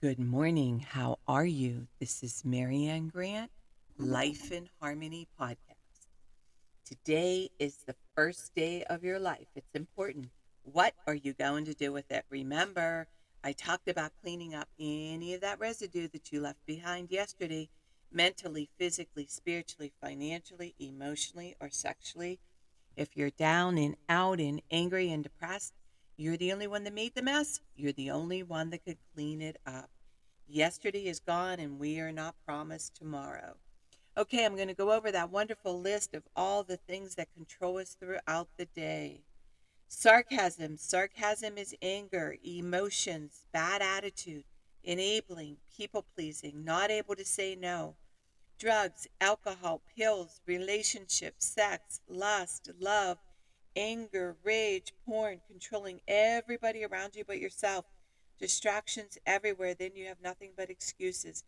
Good morning. How are you? This is Marianne Grant, Life in Harmony podcast. Today is the first day of your life. It's important. What are you going to do with it? Remember, I talked about cleaning up any of that residue that you left behind yesterday, mentally, physically, spiritually, financially, emotionally, or sexually. If you're down and out and angry and depressed, you're the only one that made the mess. You're the only one that could clean it up. Yesterday is gone and we are not promised tomorrow. Okay, I'm going to go over that wonderful list of all the things that control us throughout the day. Sarcasm. Sarcasm is anger, emotions, bad attitude, enabling, people pleasing, not able to say no. Drugs, alcohol, pills, relationships, sex, lust, love, anger, rage, porn, controlling everybody around you but yourself, distractions everywhere, then you have nothing but excuses.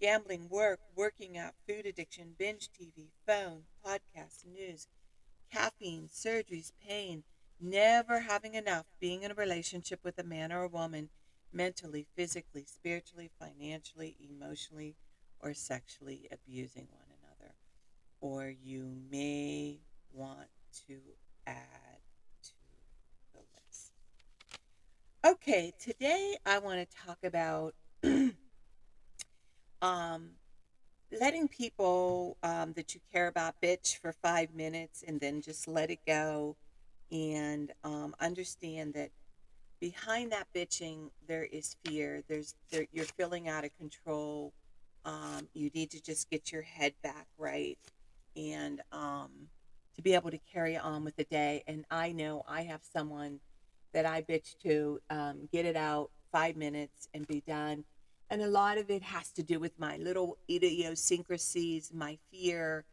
Gambling, work, working out, food addiction, binge TV, phone, podcasts, news, caffeine, surgeries, pain, never having enough, being in a relationship with a man or a woman, mentally, physically, spiritually, financially, emotionally, or sexually abusing one another. Or you may want to add to the list. Okay, today I want to talk about um, letting people that you care about bitch for 5 minutes and then just let it go and understand that behind that bitching there is fear. You're feeling out of control. You need to just get your head back right and to be able to carry on with the day. And I know I have someone that I bitch to, get it out 5 minutes and be done. And a lot of it has to do with my little idiosyncrasies, my fear,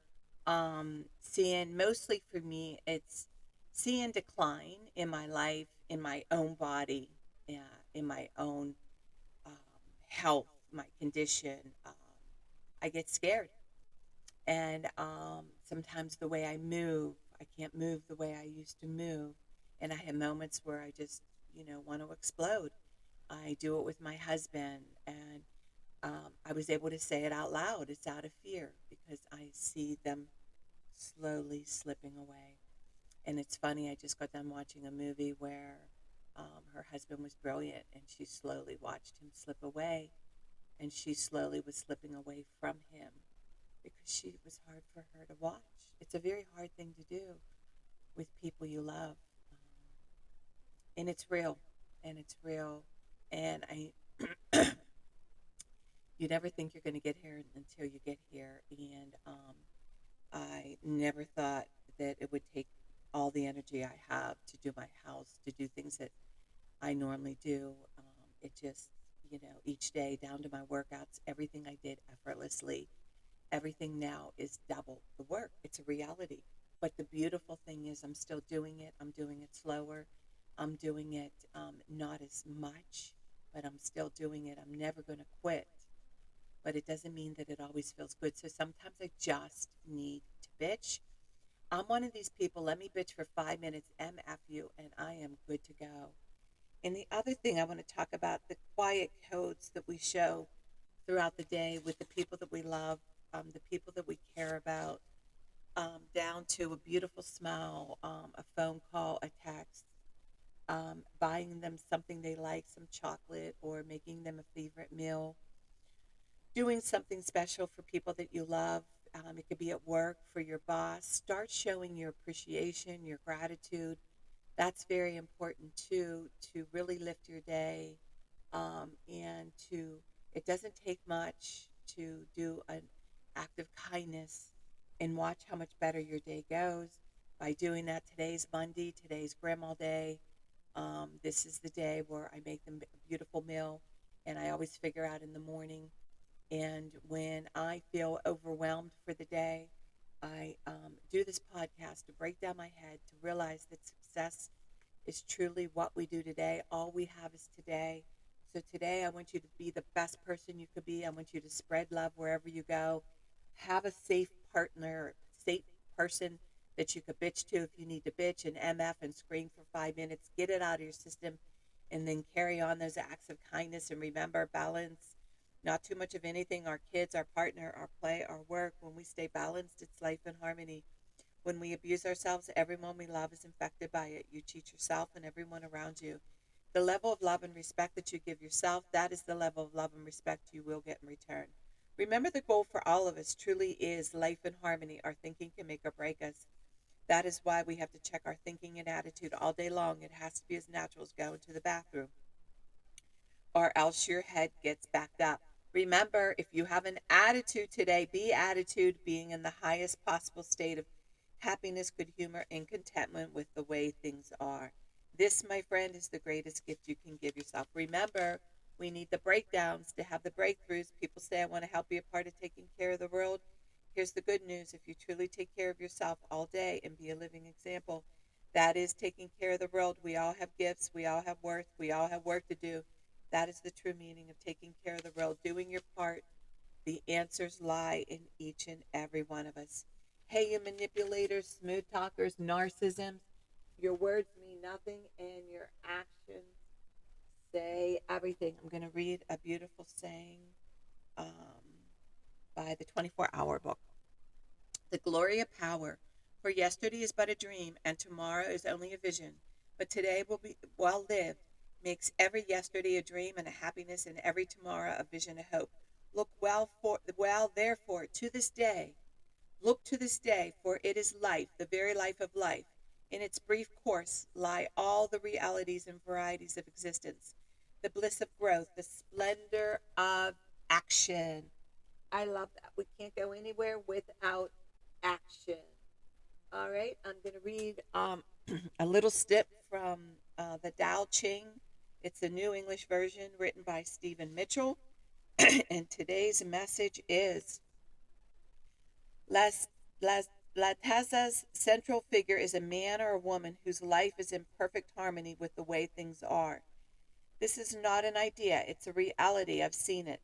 seeing, mostly for me, it's seeing decline in my life, in my own body, in my own um, health, my condition. I get scared. And sometimes the way I move, I can't move the way I used to move. And I have moments where I just, want to explode. I do it with my husband, and I was able to say it out loud. It's out of fear because I see them slowly slipping away. And it's funny, I just got done watching a movie where her husband was brilliant, and she slowly watched him slip away, and she slowly was slipping away from him because she was hard for her to watch. It's a very hard thing to do with people you love, and it's real, and it's real, and I. You never think you're going to get here until you get here, and I never thought that it would take all the energy I have to do my house, to do things that I normally do. It just, each day down to my workouts, everything I did effortlessly. Everything now is double the work. It's a reality. But the beautiful thing is, I'm still doing it. I'm doing it slower. I'm doing it not as much, but I'm still doing it. I'm never going to quit. But it doesn't mean that it always feels good. So sometimes I just need to bitch. I'm one of these people, let me bitch for 5 minutes, MF you, and I am good to go. And the other thing I want to talk about, the quiet codes that we show throughout the day with the people that we love, the people that we care about, down to a beautiful smile, a phone call, a text, buying them something they like, some chocolate, or making them a favorite meal, doing something special for people that you love. It could be at work for your boss. Start showing your appreciation, your gratitude. That's very important too, to really lift your day, and it doesn't take much to do an act of kindness and watch how much better your day goes by doing that. Today's Monday, today's Grandma Day. This is the day where I make them a beautiful meal, and I always figure out in the morning. And when I feel overwhelmed for the day, I do this podcast to break down my head, to realize that success is truly what we do today. All we have is today. So today, I want you to be the best person you could be. I want you to spread love wherever you go. Have a safe partner, safe person that you could bitch to if you need to bitch and MF and scream for 5 minutes. Get it out of your system and then carry on those acts of kindness. And remember, balance, not too much of anything, our kids, our partner, our play, our work. When we stay balanced, it's life in harmony. When we abuse ourselves, everyone we love is infected by it. You cheat yourself and everyone around you. The level of love and respect that you give yourself, that is the level of love and respect you will get in return. Remember, the goal for all of us truly is life in harmony. Our thinking can make or break us. That is why we have to check our thinking and attitude all day long. It has to be as natural as going to the bathroom, or else your head gets backed up. Remember, if you have an attitude today, be attitude being in the highest possible state of happiness, good humor, and contentment with the way things are. This, my friend, is the greatest gift you can give yourself. Remember, we need the breakdowns to have the breakthroughs. People say, I want to help be a part of taking care of the world. Here's the good news. If you truly take care of yourself all day and be a living example, that is taking care of the world. We all have gifts. We all have worth. We all have work to do. That is the true meaning of taking care of the world, doing your part. The answers lie in each and every one of us. Hey, you manipulators, smooth talkers, narcissisms, your words mean nothing and your actions say everything. I'm going to read a beautiful saying by the 24-hour book. The glory of power. For yesterday is but a dream, and tomorrow is only a vision. But today will be well lived, makes every yesterday a dream and a happiness, and every tomorrow a vision, a hope. Look well therefore to this day. Look to this day, for it is life, the very life of life. In its brief course lie all the realities and varieties of existence, the bliss of growth, the splendor of action. I love that. We can't go anywhere without action. All right, I'm going to read a little snip from the Tao Ching. It's a New English version written by Stephen Mitchell. And today's message is Las, Las, La Taza's central figure is a man or a woman whose life is in perfect harmony with the way things are. This is not an idea, it's a reality. I've seen it.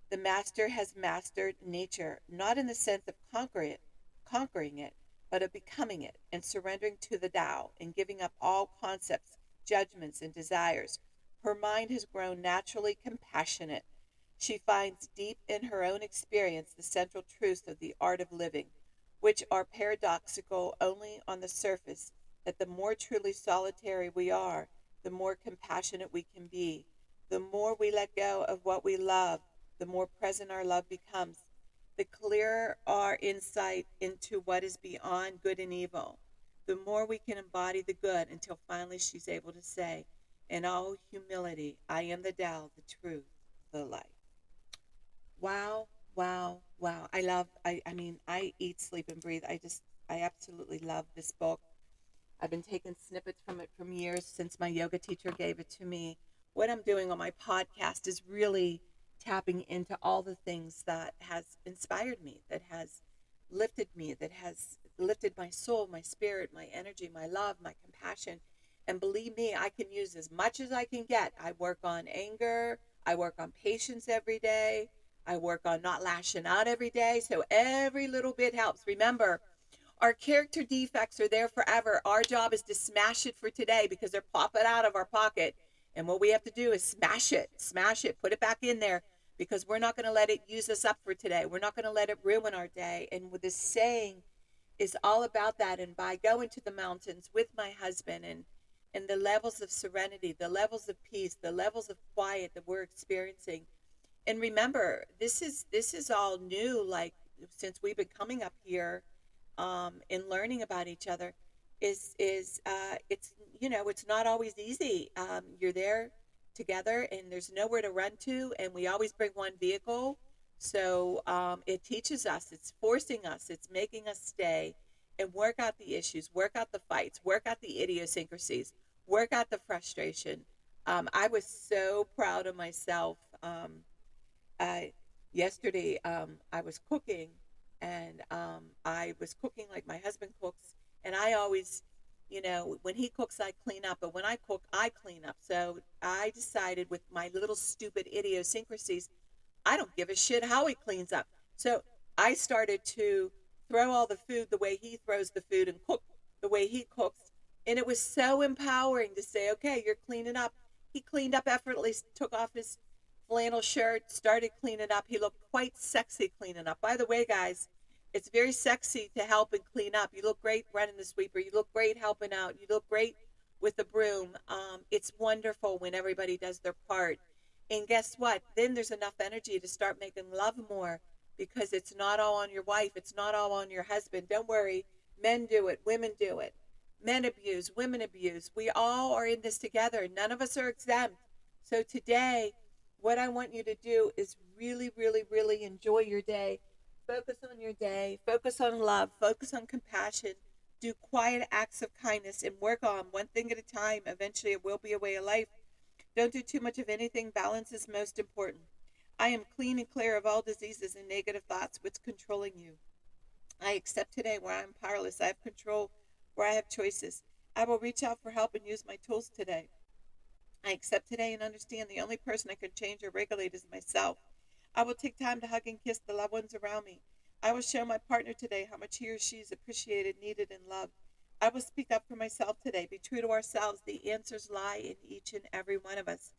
The master has mastered nature, not in the sense of conquering it, but of becoming it and surrendering to the Tao and giving up all concepts, judgments, and desires. Her mind has grown naturally compassionate. She finds deep in her own experience the central truths of the art of living, which are paradoxical only on the surface, that the more truly solitary we are, the more compassionate we can be. The more we let go of what we love, the more present our love becomes. The clearer our insight into what is beyond good and evil, the more we can embody the good until finally she's able to say, in all humility, I am the Tao, the truth, the life. Wow, wow, wow. I eat, sleep, and breathe. I absolutely love this book. I've been taking snippets from it from years since my yoga teacher gave it to me. What I'm doing on my podcast is really tapping into all the things that has inspired me, that has lifted me, that has lifted my soul, my spirit, my energy, my love, my compassion. And believe me, I can use as much as I can get. I work on anger. I work on patience every day. I work on not lashing out every day. So every little bit helps. Remember, our character defects are there forever. Our job is to smash it for today because they're popping out of our pocket. And what we have to do is smash it, put it back in there because we're not going to let it use us up for today. We're not going to let it ruin our day. And with this saying is all about that. And by going to the mountains with my husband and the levels of serenity, the levels of peace, the levels of quiet that we're experiencing. And remember, this is all new. Like since we've been coming up here and learning about each other is it's it's not always easy. You're there together and there's nowhere to run to, and we always bring one vehicle. So it teaches us, it's forcing us, it's making us stay and work out the issues, work out the fights, work out the idiosyncrasies, work out the frustration. I was so proud of myself. Uh, Yesterday, I was cooking, and I was cooking like my husband cooks, and I always, when he cooks, I clean up, but when I cook, I clean up. So I decided with my little stupid idiosyncrasies, I don't give a shit how he cleans up. So I started to throw all the food the way he throws the food and cook the way he cooks. And it was so empowering to say, okay, you're cleaning up. He cleaned up effortlessly, took off his flannel shirt, started cleaning up. He looked quite sexy cleaning up. By the way, guys, it's very sexy to help and clean up. You look great running the sweeper. You look great helping out. You look great with the broom. It's wonderful when everybody does their part. And guess what? Then there's enough energy to start making love more because it's not all on your wife. It's not all on your husband. Don't worry. Men do it. Women do it. Men abuse. Women abuse. We all are in this together. None of us are exempt. So today, what I want you to do is really, really, really enjoy your day. Focus on your day. Focus on love. Focus on compassion. Do quiet acts of kindness and work on one thing at a time. Eventually, it will be a way of life. Don't do too much of anything. Balance is most important. I am clean and clear of all diseases and negative thoughts which controlling you. I accept today where I am powerless. I have control where I have choices. I will reach out for help and use my tools today. I accept today and understand the only person I can change or regulate is myself. I will take time to hug and kiss the loved ones around me. I will show my partner today how much he or she is appreciated, needed, and loved. I will speak up for myself today. Be true to ourselves. The answers lie in each and every one of us.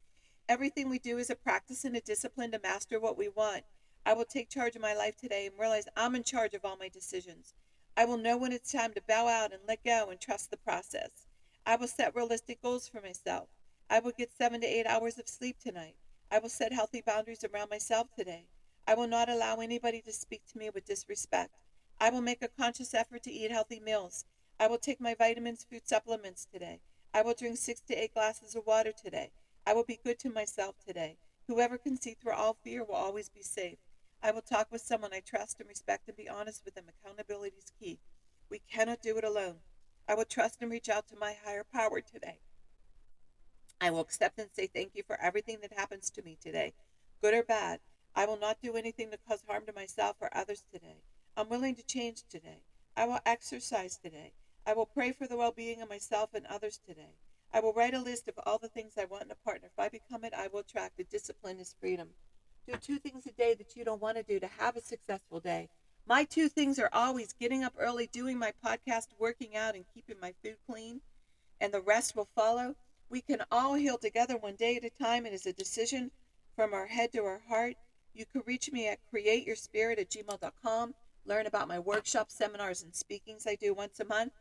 Everything we do is a practice and a discipline to master what we want. I will take charge of my life today and realize I'm in charge of all my decisions. I will know when it's time to bow out and let go and trust the process. I will set realistic goals for myself. I will get 7 to 8 hours of sleep tonight. I will set healthy boundaries around myself today. I will not allow anybody to speak to me with disrespect. I will make a conscious effort to eat healthy meals. I will take my vitamins, food supplements today. I will drink 6 to 8 glasses of water today. I will be good to myself today. Whoever can see through all fear will always be safe. I will talk with someone I trust and respect and be honest with them. Accountability is key. We cannot do it alone. I will trust and reach out to my higher power today. I will accept and say thank you for everything that happens to me today, good or bad. I will not do anything to cause harm to myself or others today. I'm willing to change today. I will exercise today. I will pray for the well-being of myself and others today. I will write a list of all the things I want in a partner. If I become it, I will attract it. Discipline is freedom. Do 2 things a day that you don't want to do to have a successful day. My 2 things are always getting up early, doing my podcast, working out, and keeping my food clean, and the rest will follow. We can all heal together one day at a time. It is a decision from our head to our heart. You can reach me at createyourspirit@gmail.com. Learn about my workshops, seminars, and speakings I do once a month.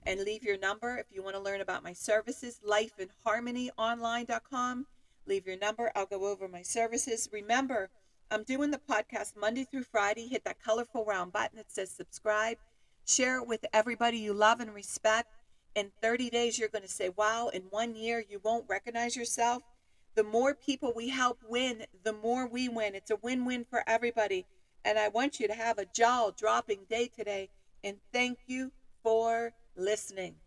And leave your number if you want to learn about my services. Lifeinharmonyonline.com. Leave your number. I'll go over my services. Remember, I'm doing the podcast Monday through Friday. Hit that colorful round button that says subscribe. Share it with everybody you love and respect. In 30 days, you're going to say, wow, in 1 year, you won't recognize yourself. The more people we help win, the more we win. It's a win-win for everybody. And I want you to have a jaw-dropping day today. And thank you for listening.